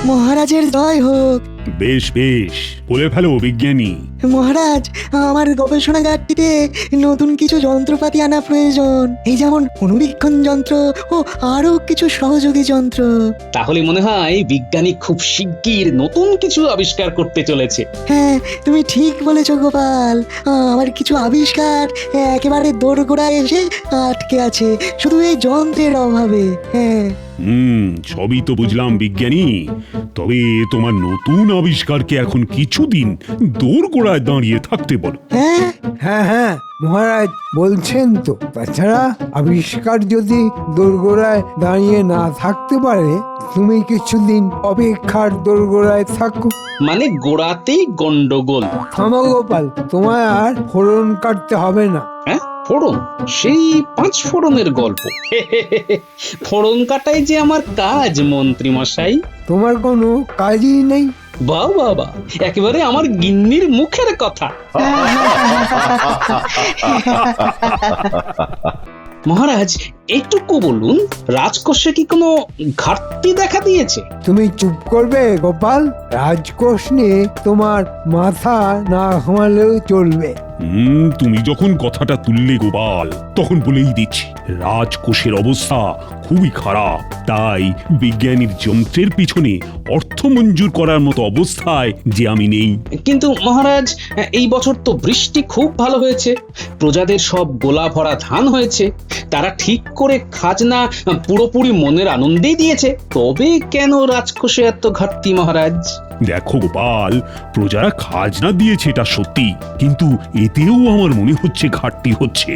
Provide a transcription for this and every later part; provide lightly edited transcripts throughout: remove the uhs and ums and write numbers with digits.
মহারাজের জয় হোক। বেশ বেশ, বলে ফেলো বিজ্ঞানী। মহারাজ, আমার গবেষণাগারটিতে নতুন কিছু যন্ত্রপাতি আনা প্রয়োজন, এই যেমন অনুবীক্ষণ যন্ত্র ও আরো কিছু সহযোগী যন্ত্র। তাহলে মনে হয় বিজ্ঞানী খুব শিগগির নতুন কিছু আবিষ্কার করতে চলেছে। হ্যাঁ, তুমি ঠিক বলেছো গোপাল। আমার কিছু আবিষ্কার একেবারে দোরগোড়ায় এসে আটকে আছে, শুধু এই যন্ত্রের অভাবে। হ্যাঁ, সবই তো বুঝলাম বিজ্ঞানী, তবে তোমার নতুন আবিষ্কারকে এখন কিছুদিন দোরগোড়ায় দাঁড়িয়ে থাকতে বলো। হ্যাঁ, হ্যাঁ হ্যাঁ মহারাজ বলছেন তো। তাছাড়া আবিষ্কার যদি দোরগোড়ায় দাঁড়িয়ে না থাকতে পারে, তুমি কিছুদিন অপেক্ষার দোরগোড়ায় থাকো। মানে গোড়াতেই গন্ডগোল। থামো গোপাল, তোমায় আর ফোড়ন কাটতে হবে না। হ্যাঁ, ফোড়ন? সেই 5 ফোড়নের গল্প। ফোড়ন কাটাই যে আমার কাজ মন্ত্রী মশাই। তোমার কোনো কাজই নেই? বাহ বাহ বাহ, একেবারে আমার গিন্নির মুখের কথা। মহারাজ, একটুকু বলুন, রাজকোষে কি কোনো ঘাটতি দেখা দিয়েছে? তুমি চুপ করবে গোপাল। রাজকোষ নিয়ে তোমার মাথা না ঘামালেও চলবে। তুমি যখন কথাটা তুললে গোপাল, তখন বলেই দিচ্ছি, রাজকোষের অবস্থা খুবই খারাপ। তাই বিজ্ঞানীর যন্ত্রের পিছনে অর্থ মঞ্জুর করার মতো অবস্থায় যে আমি নেই। কিন্তু মহারাজ, এই বছর তো বৃষ্টি খুব ভালো হয়েছে, প্রজাদের সব গোলা ভরা ধান হয়েছে, তারা ঠিক করে খাজনা পুরোপুরি মনের আনন্দেই দিয়েছে, তবে কেন রাজকোষে এত ঘাটতি মহারাজ? দেখো গোপাল, প্রজারা খাজনা দিয়েছে এটা সত্যি, কিন্তু এতেও আমার মনে হচ্ছে ঘাটতি হচ্ছে।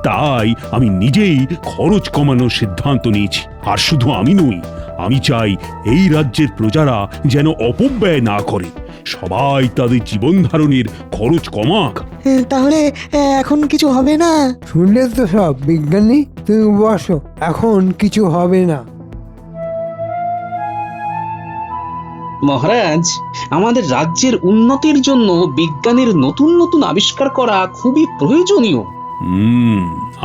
তাই আমি নিজেই খরচ কমানোর সিদ্ধান্ত নিয়েছি। আর শুধু আমি নই, আমি চাই এই রাজ্যের প্রজারা যেন অপব্যয় না করে, সবাই তাদের জীবন ধারণের খরচ কমাক। তাহলে এখন কিছু হবে না? শুনলে তো সব বিজ্ঞানী, তুমি বসো, এখন কিছু হবে না। মহারাজ, আমাদের রাজ্যের উন্নতির জন্য বিজ্ঞানীর নতুন নতুন আবিষ্কার করা খুবই প্রয়োজনীয়।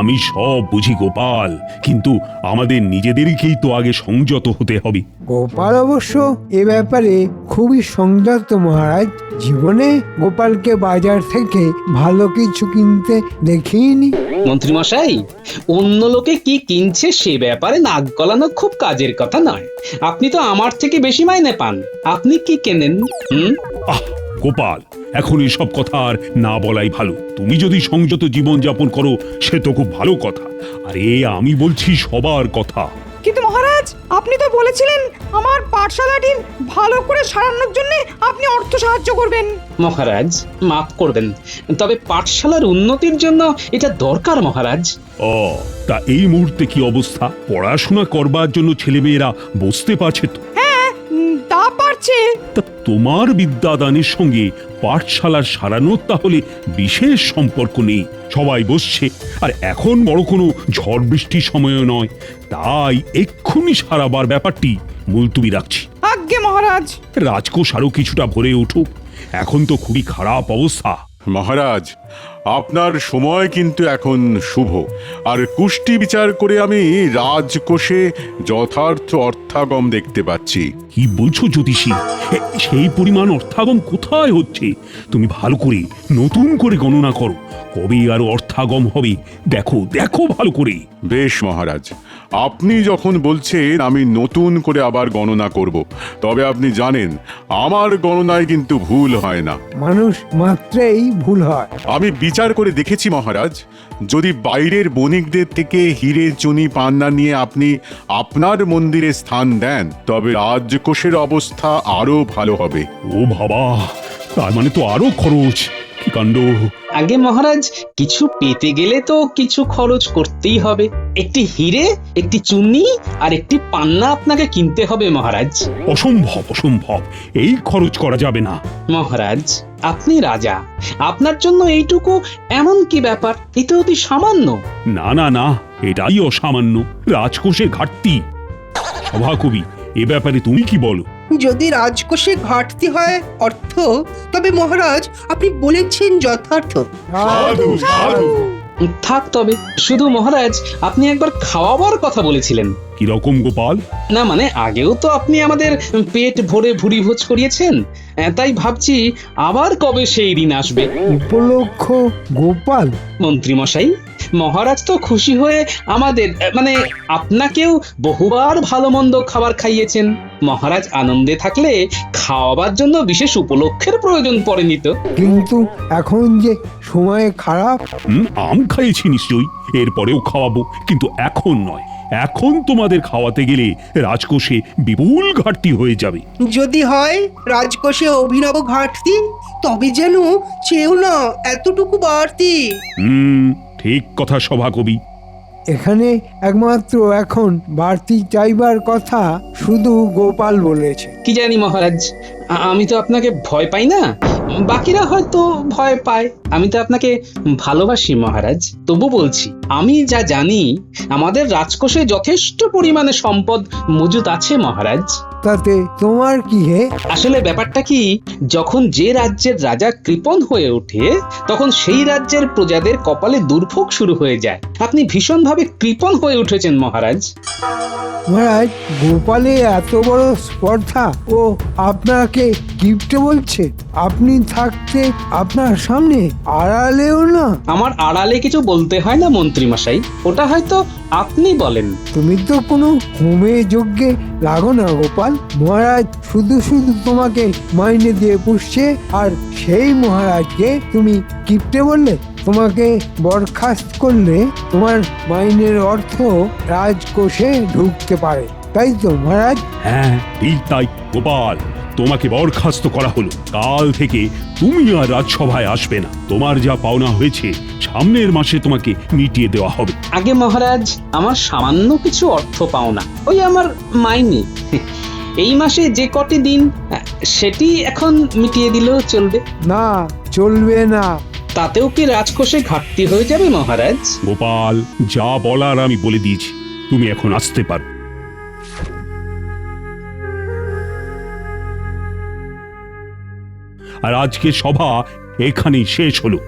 আমি সব বুঝি গোপাল, কিন্তু আমাদের নিজেদেরকেই তো আগে সংযত হতে হবে। গোপাল অবশ্য এ ব্যাপারে খুবই সংযত মহারাজ। জীবনে গোপালকে বাজার থেকে ভালো কিছু কিনতে দেখিনি। মন্ত্রী মশাই, অন্য লোকে কি কিনছে সে ব্যাপারে নাক গলানো খুব কাজের কথা নয়। আপনি তো আমার থেকে বেশি মাইনে পান, আপনি কি কেনেন? গোপাল, এখন এসব কথা আর না বলাই ভালো। তুমি যদি সংযত জীবন যাপন করো সে তো খুব ভালো কথা, আরে আমি বলছি সবার কথা। কিন্তু মহারাজ, আপনি তো বলেছিলেন আমার পাঠশালাটি ভালো করে সারানোর জন্য আপনি অর্থ সাহায্য করবেন। মহারাজ মাফ করবেন, তবে পাঠশালার উন্নতির জন্য এটা দরকার মহারাজ। তা এই মুহূর্তে কি অবস্থা? পড়াশোনা করবার জন্য ছেলেমেয়েরা বসতে পারছে তো? হ্যাঁ, তা পারছে। তা তোমার বিদ্যাদানের সঙ্গে পাঠশালার সারানোর তাহলে বিশেষ সম্পর্ক নেই। সবাই বসছে, আর এখন বড় কোনো ঝড় বৃষ্টির সময়ও নয়, তাই এক্ষুনি সারাবার ব্যাপারটি মুলতুবি রাখছি। আজ্ঞে মহারাজ। রাজকোষ আরো কিছুটা ভরে উঠুক, এখন তো খুবই খারাপ অবস্থা। মহারাজ, আপনার সময় কিন্তু এখন শুভ, আর কুষ্টি বিচার করে আমি রাজকোষে যথার্থ অর্থাগম দেখতে পাচ্ছি। কি বলছো জ্যোতিষী? সেই পরিমাণ অর্থাগম কোথায় হচ্ছে? তুমি ভালো করে নতুন করে গণনা করো, কবে আর অর্থাগম হবে দেখো দেখো ভালো করে। বেশ মহারাজ, আপনি যখন বলছেন আমি নতুন করে আবার গণনা করব, তবে আপনি জানেন আমার গণনায় কিন্তু ভুল হয় না। মানুষ মাত্রেই ভুল হয়। আমি বিচার করে দেখেছি মহারাজ, যদি বাইরের বণিকদের থেকে হিরে চুনি পান্না নিয়ে আপনি আপনার মন্দিরে স্থান দেন, তবে রাজকোষের অবস্থা আরো ভালো হবে। ও বাবা, তার মানে তো আরো খরচ! কি কাণ্ড! আগে মহারাজ, কিছু পেতে গেলে তো কিছু খরচ করতেই হবে। একটি হিরে, একটি চুনি আর একটি পান্না আপনাকে কিনতে হবে মহারাজ। অসম্ভব অসম্ভব, এই খরচ করা যাবে না। মহারাজ, আপনি রাজা, আপনার জন্য এইটুকু এমন কি ব্যাপার? এটা অতি সামান্য। না না না, এটাই অসামান্য, রাজকোষে ঘাটতি। সভাকবি, এ ব্যাপারে তুমি কি বলো? যদি রাজকোষে ঘাটতি হয় অর্থ, তবে মহারাজ আপনি বলেছেন যথার্থ। সাধু, সাধু। থাক তবে, শুধু মহারাজ আপনি একবার খাওয়াবার কথা বলেছিলেন। কিরকম গোপাল? না মানে আগেও তো আপনি আমাদের পেট ভরে ভুরি ভোজ করিয়েছেন, তাই ভাবছি আবার কবে সেই দিন আসবে। উপলক্ষ গোপাল? মন্ত্রী মশাই, মহারাজ তো খুশি হয়ে আমাদের মানে আপনাকেও বহুবার ভালো মন্দ খাবার খাইয়েছেন। মহারাজ আনন্দে থাকলে খাওয়াবার জন্য বিশেষ উপলক্ষের প্রয়োজন পড়েনি তো। কিন্তু এখন যে সময় খারাপ। আম খাইয়েছি নিশ্চয়ই, এরপরেও খাওয়াবো, কিন্তু এখন নয়। এখন তোমাদের খাওয়াতে গেলে রাজকোষে বিপুল ঘাটতি হয়ে যাবে। যদি হয় রাজকোষে অভিনব ঘাটতি, তবে যেন চেয়েও না এতটুকু বাড়তি। ঠিক কথা সভাকবি। এখানে একমাত্র এখন বাড়তি চাইবার কথা শুধু গোপাল বলেছে। কি জানি মহারাজ, আমি তো আপনাকে ভয় পাই না, বাকিরা হয়তো ভয় পায়। আমি তো আপনাকে ভালোবাসি মহারাজ, তবু বলছি আমি যা জানি আমাদের রাজকোষে যথেষ্ট পরিমাণে সম্পদ মজুত আছে মহারাজ। তাতে তোমার কি হে? আসলে ব্যাপারটা কি, যখন যে রাজ্যের রাজা কৃপণ হয়ে ওঠে তখন সেই রাজ্যের প্রজাদের কপালে দুর্ভোগ শুরু হয়ে যায়। আপনি ভীষণভাবে কৃপণ হয়ে উঠেছেন মহারাজ। মহারাজ, গোপালে এত বড় স্পর্ধা ও আপনাকে গিফটে বলছে? আপনি থাকতে আপনার সামনে আড়ালেও না? আমার আড়ালে কিছু বলতে হয় না মন্ত্রী মশাই, ওটা হয়তো আপনি বলেন। তুমি তো কোনো হোমে যজ্ঞে লাগো না গোপাল। মহারাজ শুধু শুধু তোমাকে মাইনে দিয়ে পুষছে, আর সেই মহারাজকে তুমি কিপ্টে বললে? তোমাকে বরখাস্ত করলে তোমার মাইনের অর্থ রাজকোষে ঢুকতে পারে, তাই তো মহারাজ? হ্যাঁ ঠিক তাই গোপাল, তোমাকে বরখাস্ত করা হলো। কাল থেকে তুমি আর রাজসভায় আসবে না। তোমার যা পাওনা হয়েছে সামনের মাসে তোমাকে মিটিয়ে দেওয়া হবে। আগে মহারাজ, আমার সামান্য কিছু অর্থ পাও না, ওই আমার মাইনে। এই মাসে যে কটি দিন সেটি এখন মিটিয়ে দিলেও চলবে। না, চলবে না। তাতেও কি রাজকোষে ঘাটতি হয়ে যাবে মহারাজ? গোপাল, যা বলার আমি বলে দিয়েছি, তুমি এখন আসতে পারো। আর আজকে সভা এখানেই শেষ হলো।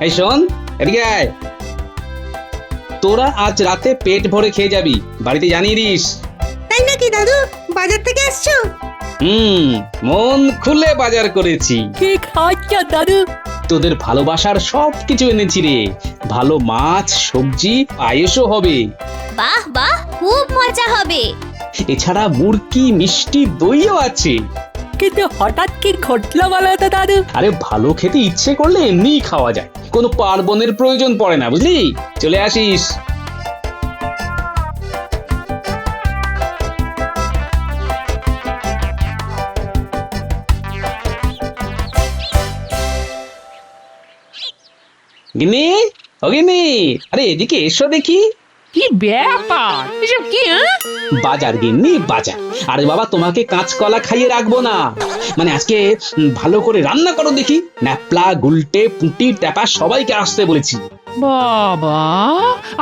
এই শোন, এদিকে আয়। তোরা আজ রাতে পেট ভরে খেয়ে যাবি, বাড়িতে জানিয়ে দিস। তাই নাকি দাদু? বাজার থেকে আসছো? মন খুলে বাজার করেছি। কি খাচ্ছ দাদু? তোদের ভালোবাসার সব কিছু এনেছি রে। ভালো মাছ, সবজি, পায়েসও হবে। বাহ বাহ, খুব মজা হবে। এছাড়া মুরকি, মিষ্টি, দইও আছে। কিন্তু হঠাৎ কি ঘটলো বলো তো দাদু? আরে ভালো খেতে ইচ্ছে করলে এমনিই খাওয়া যায়, কোনো পার্বণের প্রয়োজন পড়ে না, বুঝলি? চলে আসিস। গিন্নি, ও গিন্নি, আরে এদিকে এসো দেখি। কি ব্যাপার এসব কি? বাজার গিন্নি, বাজার। আরে বাবা, তোমাকে কাঁচকলা খাইয়ে রাখবো না, মানে আজকে ভালো করে রান্না করো দেখি। ন্যাপলা, গুলটে, পুঁটি, ট্যাপা সবাইকে আসতে বলেছি। বাবা,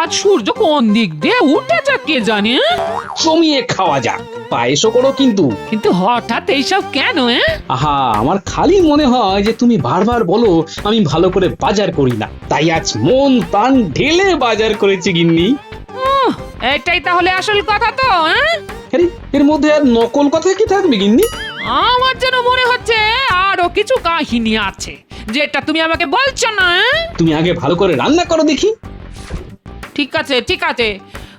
আজ সূর্য কোন দিক দিয়ে উঠেছে কে জানে? জমিয়ে খাওয়া যাক, পায়েসও করো কিন্তু। কিন্তু হঠাৎ এইসব কেন? আহা, আমার খালি মনে হয় যে তুমি বারবার বলো আমি ভালো করে বাজার করি না, তাই আজ মন প্রাণ ঢেলে বাজার করেছি গিন্নি। এটাই তাহলে আসল কথা তো? আরে এর মধ্যে আর নকল কথা কি থাকবে গিন্নি? আমার যেন মনে হচ্ছে আরো কিছু কাহিনী আছে যেটা তুমি আমাকে বলছো না। তুমি আগে ভালো করে রান্না করো দেখি। ঠিক আছে ঠিক আছে,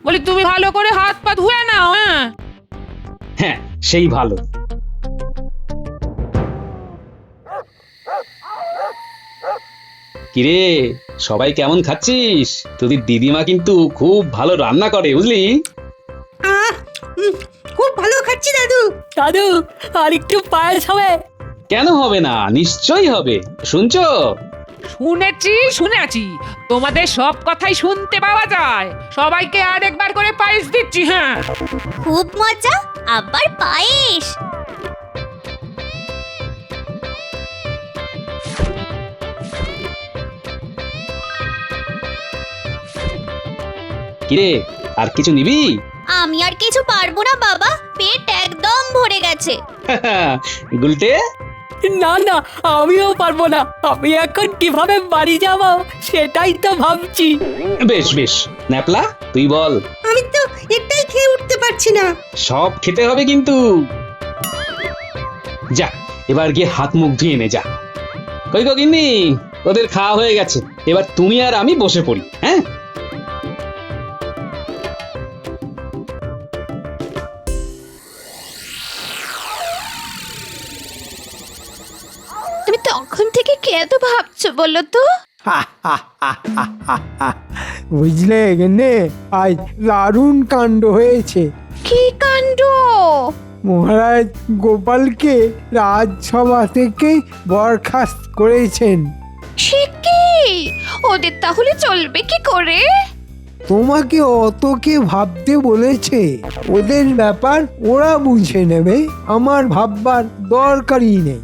বলি তুমি ভালো করে হাত পা ধুয়ে নাও। হ্যাঁ, সেই ভালো। কিরে, সবাই কেমন খাচ্ছিস? তোদের দিদিমা কিন্তু খুব ভালো রান্না করে, বুঝলি? পারছি দাদু। দাদু আর একটু পায়েস হবে? কেন হবে না, নিশ্চয়ই হবে। শুনছো? শুনেছি তোমাদের সব কথাই শুনতে পাওয়া যায়। সবাইকে আর একবার করে পায়েস দিচ্ছি। হ্যাঁ, খুব মজা, আবার পায়েস। কিরে, আর কিছু নিবি? আমি আর কিছু পারবো না বাবা, পেট একদম ভরে গেছে। গুলটে, না না, আমিও পারবো না। আমি এখন কিভাবে বাড়ি যাব সেটাই তো ভাবছি। বেশ বেশ, ন্যাপলা তুই বল। আমি তো একটাই খেয়ে উঠতে পারছি না। সব খেতে হবে কিন্তু। যা, এবার গিয়ে হাত মুখ ধুয়ে নে যা। কই গো গিন্নি, ওদের খাওয়া হয়ে গেছে, এবার তুমি আর আমি বসে পড়ি। হ্যাঁ, তুমি তখন থেকে কি এত ভাবছো বলো তো? বুঝলে গেনে, আজ দারুণ কাণ্ড হয়েছে। কি কাণ্ড? মহারাজ গোপালকে রাজসভা থেকে বরখাস্ত করেছেন। সে কি? ওদের তাহলে চলবে কি করে? তোমাকে অত কে ভাবতে বলেছে? ওদের ব্যাপার ওরা বুঝে নেবে, আমার ভাববার দরকারই নেই।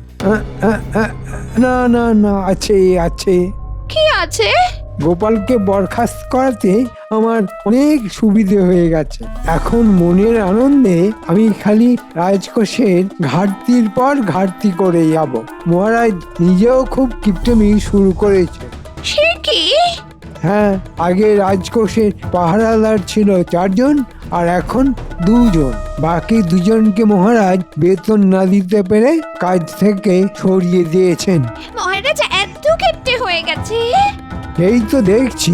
না না না, আছে আছে। কি আছে? গোপালকে বরখাস্ত করাতে আমার অনেক সুবিধে হয়ে গেছে। এখন মনের আনন্দে আমি খালি রাজকোষের ঘাটতির পর ঘাটতি করে যাব। মহারাজ নিজেও খুব কিপটেমি শুরু করেছে। সে কি? হ্যাঁ, আগে রাজকোষের পাহারাদার ছিল 4 জন, আর এখন 2 জন। বাকি 2 জনকে মহারাজ বেতন না দিতে পেরে কাজ থেকে সরিয়ে দিয়েছেন। মহারাজ এত কিপটে হয়ে গেছে? এই তো দেখছি।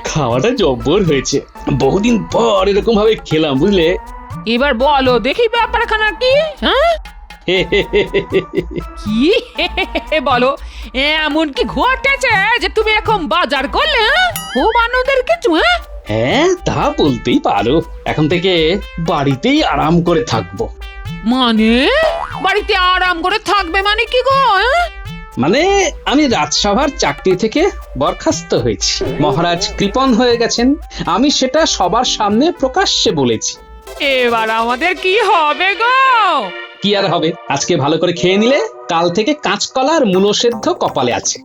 খাওয়াটা জব্বর হয়েছে। বহুদিন পর এরকম ভাবে খেলাম, বুঝলে। এবার বলো দেখি ব্যাপারখানা কি? হ্যাঁ, কি বলো, এমন কি ঘটেছে যে তুমি এখন বাজার করলে? হ্যাঁ, খুব আনন্দের কিছু? হ্যাঁ হ্যাঁ, তা বলতেই পারো। এখন থেকে বাড়িতেই আরাম করে থাকবো। মানে বাড়িতে আরাম করে থাকবে মানে কি গো? মানে আমি রাজসভার চাকরি থেকে বরখাস্ত হয়েছি। মহারাজ কৃপণ হয়ে গেছেন, আমি সেটা সবার সামনে প্রকাশ্যে বলেছি। এবার আমাদের কি হবে গো? কি আর হবে, আজকে ভালো করে খেয়ে নিলে কাল থেকে কাঁচকলা আর মূলো সেদ্ধ কপালে আছে।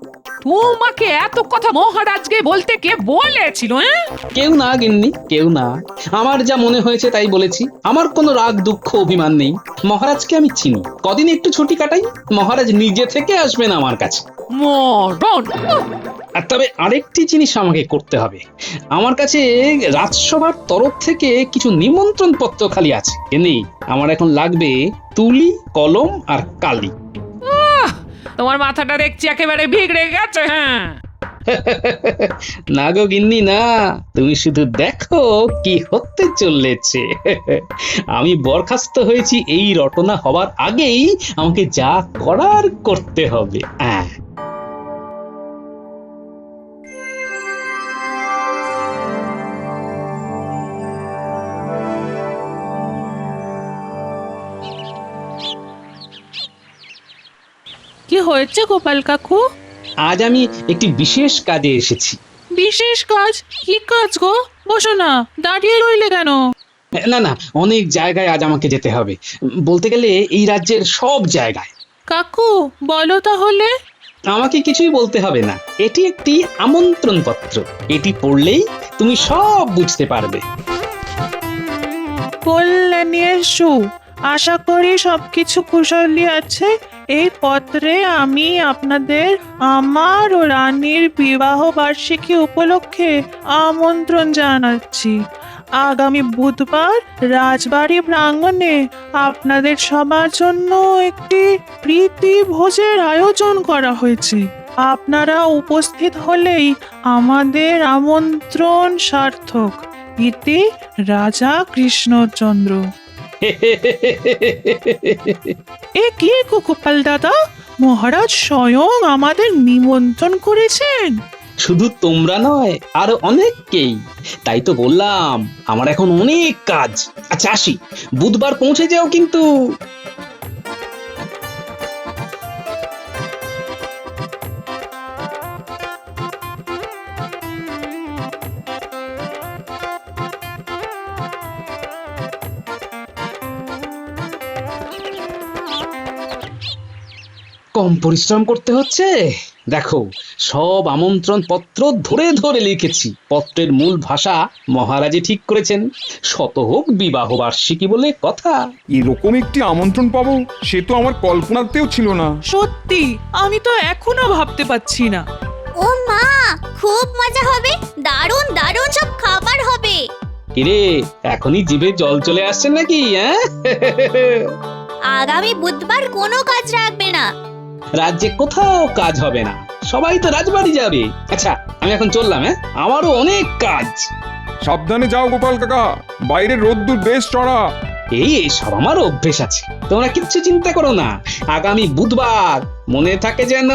তোমাকে এত কথা মহারাজকে বলতে কে বলেছিল? কেউ না গিন্নি, কেউ না। আমার যা মনে হয়েছে তাই বলেছি। আমার কোনো রাগ দুঃখ অভিমান নেই। মহারাজকে আমি চিনি। কদিন একটু ছুটি কাটাই, মহারাজ নিজে থেকে আসবেন আমার কাছে। মরণ! আর তবে আরেকটি জিনিস আমাকে করতে হবে। আমার কাছে রাজসভার তরফ থেকে কিছু নিমন্ত্রণ পত্র খালি আছে। এমনি আমার এখন লাগবে তুলি, কলম আর কালি। তোমার মাথাটা দেখছি একেবারে বিগড়ে গেছে। হ্যাঁ, না গো গিন্নি না, তুমি শুধু দেখো কি হতে চলেছে। আমি বরখাস্ত হয়েছি এই রটনা হবার আগেই আমাকে যা করার করতে হবে। কি হয়েছে গোপাল কাকু? আজ আমি একটি বিশেষ কাজে এসেছি। বিশেষ কাজ? কি কাজ গো? বসো না, দাঁড়িয়ে রইলে কেন? না না, অনেক জায়গায় আজ আমাকে যেতে হবে। বলতে গেলে এই রাজ্যের সব জায়গায়। কাকু বলো তাহলে। আমাকে কিছুই বলতে হবে না, এটি একটি আমন্ত্রণ পত্র। এটি পড়লেই তুমি সব বুঝতে পারবে। বললে নিয়ে এসো, আশা করি সবকিছু কুশলী আছে। এই পত্রে আমি আপনাদের আমার ও রানীর বিবাহ বার্ষিকী উপলক্ষে আমন্ত্রণ জানাচ্ছি। আগামী বুধবার রাজবাড়ি প্রাঙ্গণে আপনাদের সবার জন্য একটি প্রীতি ভোজের আয়োজন করা হয়েছে। আপনারা উপস্থিত হলেই আমাদের আমন্ত্রণ সার্থক। ইতি রাজা কৃষ্ণচন্দ্র। এ কি গোপাল দাদা, মহারাজ স্বয়ং আমাদের নিমন্ত্রণ করেছেন? শুধু তোমরা নয় আরো অনেককেই। তাই তো বললাম আমার এখন অনেক কাজ। আচ্ছা আসি, বুধবার পৌঁছে যাও কিন্তু। কম পরিশ্রম করতে হচ্ছে। দেখো, সব আমন্ত্রণ পত্র ধরে ধরে লিখেছি। পত্রের মূল ভাষা মহারাজই ঠিক করেছেন। শত হোক বিবাহ বার্ষিকী বলে কথা। এরকম একটি আমন্ত্রণ পাবো সে তো আমার কল্পনাতেও ছিল না। সত্যি আমি তো এখনো ভাবতে পারছি না। ও মা, খুব মজা হবে, দারুণ দারুণ সব খাবার হবে। কিরে, এখনই জিভে জল চলে আসছে নাকি? আগামী বুধবার কোনো কাজ রাখবে না। রাজ্যে কোথাও কাজ হবে না, সবাই তো রাজবাড়ি যাবে। আচ্ছা আমি এখন চললাম, আমারও অনেক কাজ। সাবধানে যাও গোপাল কাকা, বাইরে রোদ্দুর বেশ চড়া। এই সব আমার অভ্যেস আছে, তোমরা কিচ্ছু চিন্তা করো না। আগামী বুধবার মনে থাকে যেন।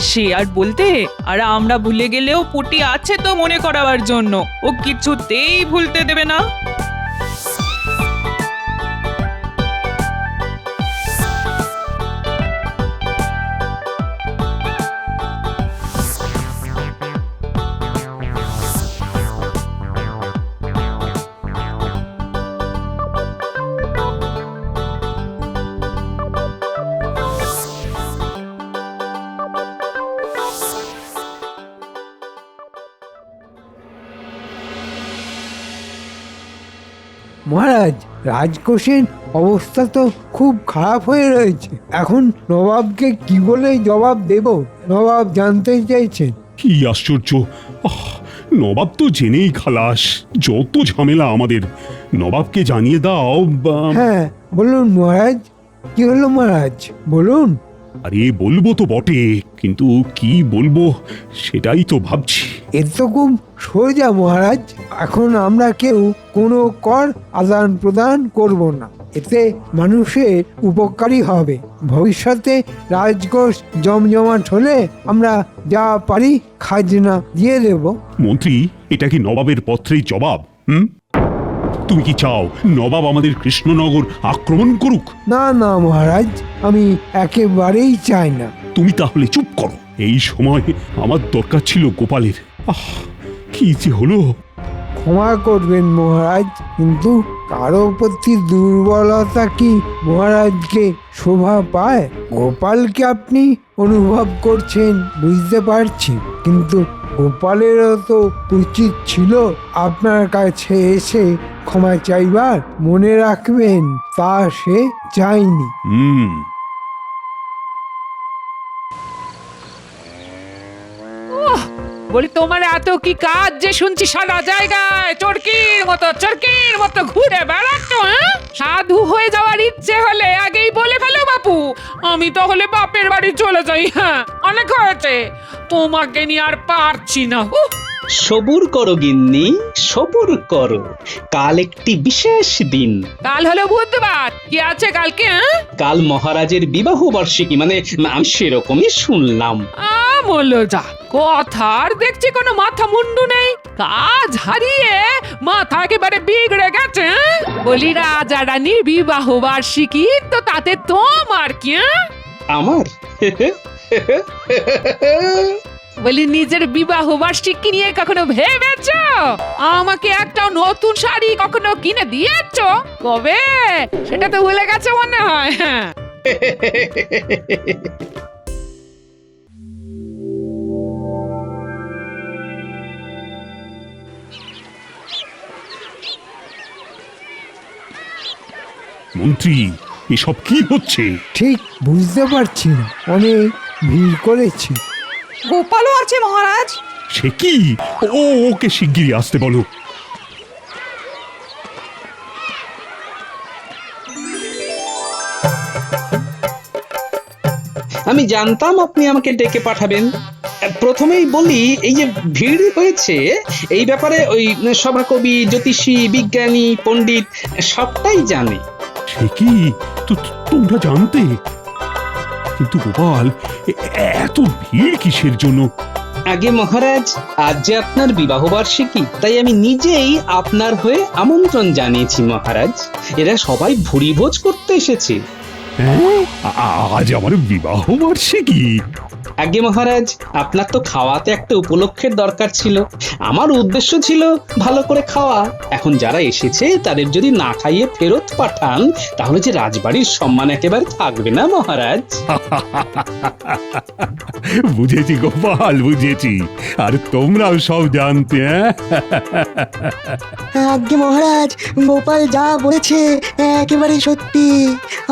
সে আর বলতে, আর আমরা ভুলে গেলেও পুটি আছে তো মনে করাবার জন্য, ও কিছুতেই ভুলতে দেবে না। মহারাজ, রাজকোষের অবস্থা তো খুব খারাপ হয়ে রয়েছে। এখন নবাবকে কি বলে জবাব দেব? নবাব জানতে চাইছেন। কি আশ্চর্য! আহ, নবাব তো জেনেই খালাস। যত ঝামেলা আমাদের। নবাবকে জানিয়ে দাও। হ্যাঁ বলুন মহারাজ, কি হলো মহারাজ বলুন। আরে বলবো তো বটে, কিন্তু কি বলবো সেটাই তো ভাবছি। এর তো খুব সোজা মহারাজ। এখন আমরা কেউ কোনো কর আদান প্রদান করব না। এতে মানুষের উপকারী হবে। ভবিষ্যতে রাজকোষ জমজমাট হলে আমরা যা পারি খাজনা দিয়ে দেব। মন্ত্রী, এটা কি নবাবের পত্রের জবাব? তুমি কি চাও নবাব আমাদের কৃষ্ণনগর আক্রমণ করুক? না না মহারাজ, আমি একেবারেই চাই না। তুমি তাহলে চুপ করো। এই সময় আমার দরকার ছিল গোপালের। কি যে হলো! ক্ষমা করবেন মহারাজ, কিন্তু কারো প্রতি দুর্বলতা কি মহারাজকে শোভা পায়? গোপালকে আপনি অনুভব করছেন বুঝতে পারছি, কিন্তু গোপালেরও তো উচিত ছিল আপনার কাছে এসে ক্ষমা চাইবার। মনে রাখবেন, তা সে চায়নি। বলি তোমার এত কি কাজ যে শুনছি সারা জায়গায় চরকির মতো ঘুরে বেড়াচ্ছ? সাধু হয়ে যাওয়ার ইচ্ছে হলে আগেই বলে ফেলো বাপু, আমি তাহলে বাপের বাড়ি চলে যাই। হ্যাঁ, অনেক হয়েছে, তোমাকে নিয়ে আর পারছি না। সবুর করো গিন্নি, সবুর করো। কাল একটি বিশেষ দিন। কাল হলো বুধবার, কি আছে কালকে? কাল মহারাজের বিবাহ বার্ষিকী, মানে আমি সেরকমই শুনলাম। বললো যা, কথার দেখছি কোনো মাথা মুন্ডু নেই। কাজ হারিয়ে মাথা একেবারে বিগড়ে গেছে। বলি রাজা রানীর বিবাহ বার্ষিকী, তো তাতে তোমার কি? আমার বলি নিজের বিবাহ বার্ষিকী নিয়ে কখনো ভেবেছ? আমাকে একটা নতুন শাড়ি কখনো কিনে দিয়েছ? কবে? সেটা তো ভুলে গেছে মনে হয়। মন্ত্রী, এসব কি হচ্ছে? ঠিক বুঝতে পারছি না, অনেক ভিড় করেছে। গোপালও আছে মহারাজ। সে কি? ওকে শিগগিরই আসতে বলো। আমি জানতাম আপনি আমাকে ডেকে পাঠাবেন। প্রথমেই বলি, এই যে ভিড় হয়েছে এই ব্যাপারে ওই সভাকবি, জ্যোতিষী, বিজ্ঞানী, পণ্ডিত সবটাই জানে। সে কি? তোমরা জানতে? কিন্তু গোপাল, এত ভিড় কিসের জন্য? আগে মহারাজ, আজ যে আপনার বিবাহ বার্ষিকী, তাই আমি নিজেই আপনার হয়ে আমন্ত্রণ জানিয়েছি মহারাজ। এরা সবাই ভুরি ভোজ করতে এসেছে। হ্যাঁ? আজ আমার বিবাহ বার্ষিকী। আগে মহারাজ, আপনার তো খাওয়াতে একটা উপলক্ষের দরকার ছিল। আমার উদ্দেশ্য ছিল ভালো করে খাওয়া। এখন যারা এসেছে তাদের যদি না খাইয়ে ফেরত পাঠান, তাহলে যে রাজবাড়ির সম্মান একেবারে থাকবে না মহারাজ। বুঝেছি গোপাল, বুঝেছি। আর তোমরাও সব জানতে। আজ্ঞে মহারাজ, গোপাল যা বলেছে একেবারে সত্যি।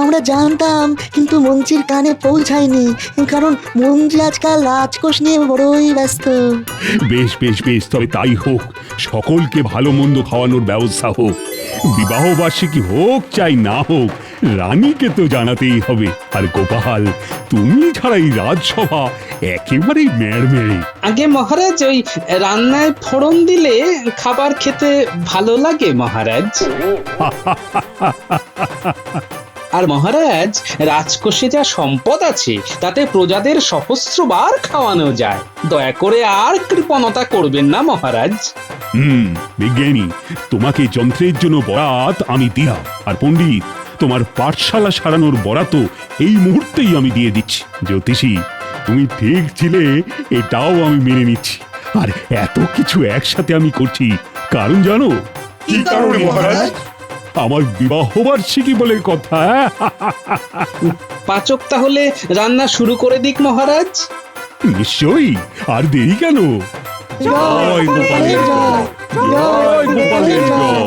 আমরা জানতাম, কিন্তু মন্ত্রীর কানে পৌঁছায়নি, কারণ মন্ত্রী আজকাল রাজকোষ নিয়ে বড়ই ব্যস্ত। বেশ বেশ বেশ, তবে তাই হোক। সকলকে ভালো মন্দ খাওয়ানোর ব্যবস্থা হোক। বিবাহ বার্ষিকী হোক চাই না হোক, রানীকে তো জানাতেই হবে। আর গোপাল, তুমি ছাড়া এই রাজসভা একেবারেই মেড়মেড়ে। আগে মহারাজ, ওই রান্নায় ফোড়ন দিলে খাবার খেতে ভালো লাগে মহারাজ। আর মহারাজ, রাজকোষে যা সম্পদ আছে তাতে প্রজাদের সহস্রবার খাওয়ানো যায়। দয়া করে আর কৃপণতা করবেন না মহারাজ। বিজ্ঞানী, তোমাকে যন্ত্রের জন্য বরাত আমি দিলাম। আর পণ্ডিত, তোমার পাঠশালা সারানোর বরাতও এই মুহূর্তেই আমি দিয়ে দিচ্ছি। জ্যোতিষী, তুমি ঠিক ছিলে, এটাও আমি মেনে নিচ্ছি। আর এত কিছু একসাথে আমি করছি কারণ জানো? কি কারণে মহারাজ? আমার বিবাহ বার্ষিকী বলে কথা। পাচক তাহলে রান্না শুরু করে দিক মহারাজ। নিশ্চয়ই, আর দেরি কেন? জয় গোপালের জয়, জয় গোপালের জয়।